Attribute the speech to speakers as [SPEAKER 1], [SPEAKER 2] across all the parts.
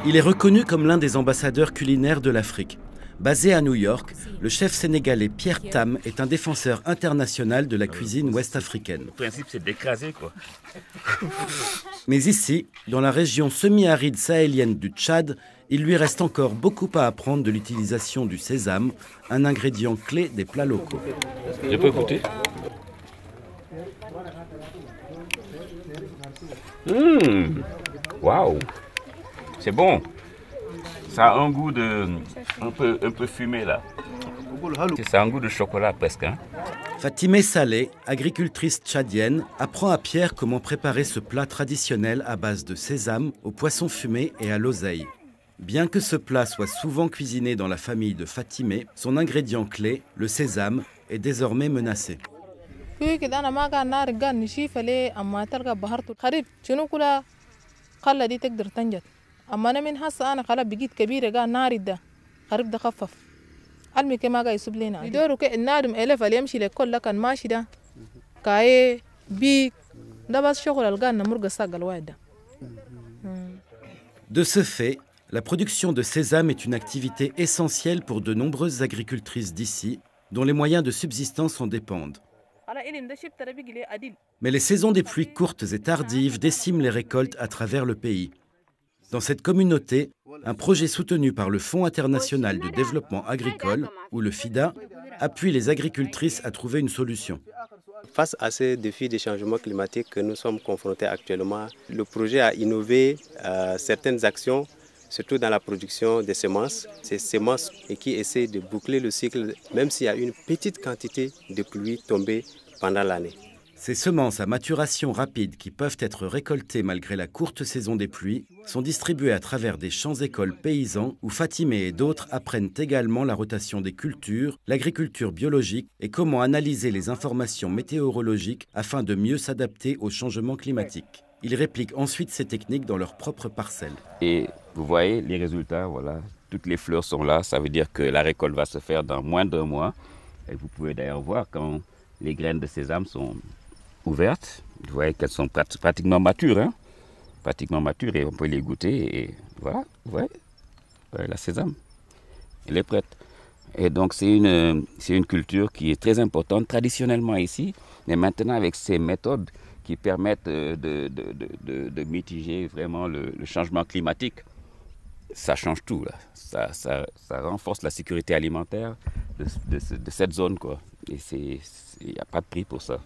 [SPEAKER 1] Il est reconnu comme l'un des ambassadeurs culinaires de l'Afrique. Basé à New York, le chef sénégalais Pierre Tam est un défenseur international de la cuisine ouest-africaine.
[SPEAKER 2] Le principe, c'est d'écraser, quoi.
[SPEAKER 1] Mais ici, dans la région semi-aride sahélienne du Tchad, il lui reste encore beaucoup à apprendre de l'utilisation du sésame, un ingrédient clé des plats locaux.
[SPEAKER 2] Je peux goûter? Waouh! C'est bon. Ça a un goût un peu fumé là. Ça a un goût de chocolat presque. Hein?
[SPEAKER 1] Fatimé Saleh, agricultrice tchadienne, apprend à Pierre comment préparer ce plat traditionnel à base de sésame, au poisson fumé et à l'oseille. Bien que ce plat soit souvent cuisiné dans la famille de Fatimé, son ingrédient clé, le sésame, est désormais menacé. De ce fait, la production de sésame est une activité essentielle pour de nombreuses agricultrices d'ici, dont les moyens de subsistance en dépendent. Mais les saisons des pluies courtes et tardives déciment les récoltes à travers le pays. Dans cette communauté, un projet soutenu par le Fonds international de développement agricole, ou le FIDA, appuie les agricultrices à trouver une solution.
[SPEAKER 3] Face à ces défis des changements climatiques que nous sommes confrontés actuellement, le projet a innové certaines actions, surtout dans la production des semences. Ces semences qui essaient de boucler le cycle, même s'il y a une petite quantité de pluie tombée pendant l'année.
[SPEAKER 1] Ces semences à maturation rapide qui peuvent être récoltées malgré la courte saison des pluies sont distribuées à travers des champs-écoles paysans où Fatimé et d'autres apprennent également la rotation des cultures, l'agriculture biologique et comment analyser les informations météorologiques afin de mieux s'adapter aux changements climatiques. Ils répliquent ensuite ces techniques dans leurs propres parcelles.
[SPEAKER 2] Et vous voyez les résultats, voilà, toutes les fleurs sont là, ça veut dire que la récolte va se faire dans moins d'un mois. Et vous pouvez d'ailleurs voir quand les graines de sésame sont ouvertes, vous voyez qu'elles sont pratiquement matures, hein? Pratiquement matures et on peut les goûter et voilà, vous voyez, la sésame, elle est prête. Et donc c'est une culture qui est très importante traditionnellement ici, mais maintenant avec ces méthodes qui permettent de mitiger vraiment le changement climatique, ça change tout, là. Ça renforce la sécurité alimentaire de cette zone, quoi. Et il n'y a pas de prix pour ça.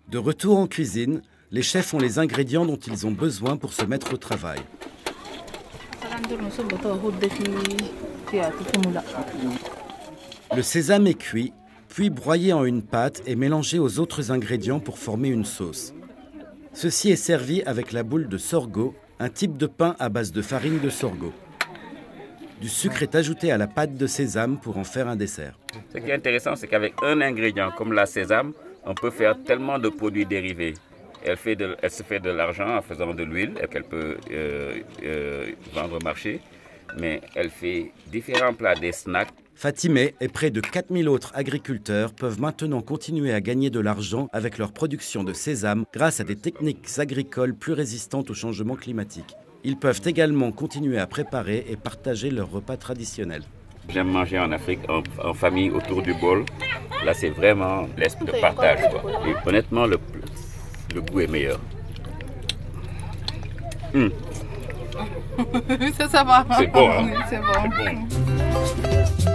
[SPEAKER 1] De retour en cuisine, les chefs ont les ingrédients dont ils ont besoin pour se mettre au travail. Le sésame est cuit, puis broyé en une pâte et mélangé aux autres ingrédients pour former une sauce. Ceci est servi avec la boule de sorgho, un type de pain à base de farine de sorgho. Du sucre est ajouté à la pâte de sésame pour en faire un dessert.
[SPEAKER 2] Ce qui est intéressant, c'est qu'avec un ingrédient comme la sésame, on peut faire tellement de produits dérivés. Elle se fait de l'argent en faisant de l'huile qu'elle peut vendre au marché, mais elle fait différents plats, des snacks.
[SPEAKER 1] Fatimé et près de 4000 autres agriculteurs peuvent maintenant continuer à gagner de l'argent avec leur production de sésame grâce à des techniques agricoles plus résistantes au changement climatique. Ils peuvent également continuer à préparer et partager leurs repas traditionnels.
[SPEAKER 2] J'aime manger en Afrique, en famille, autour du bol. Là, c'est vraiment l'esprit de partage, quoi. Et honnêtement, le goût est meilleur.
[SPEAKER 4] Ça va.
[SPEAKER 2] C'est bon, hein?
[SPEAKER 4] C'est bon.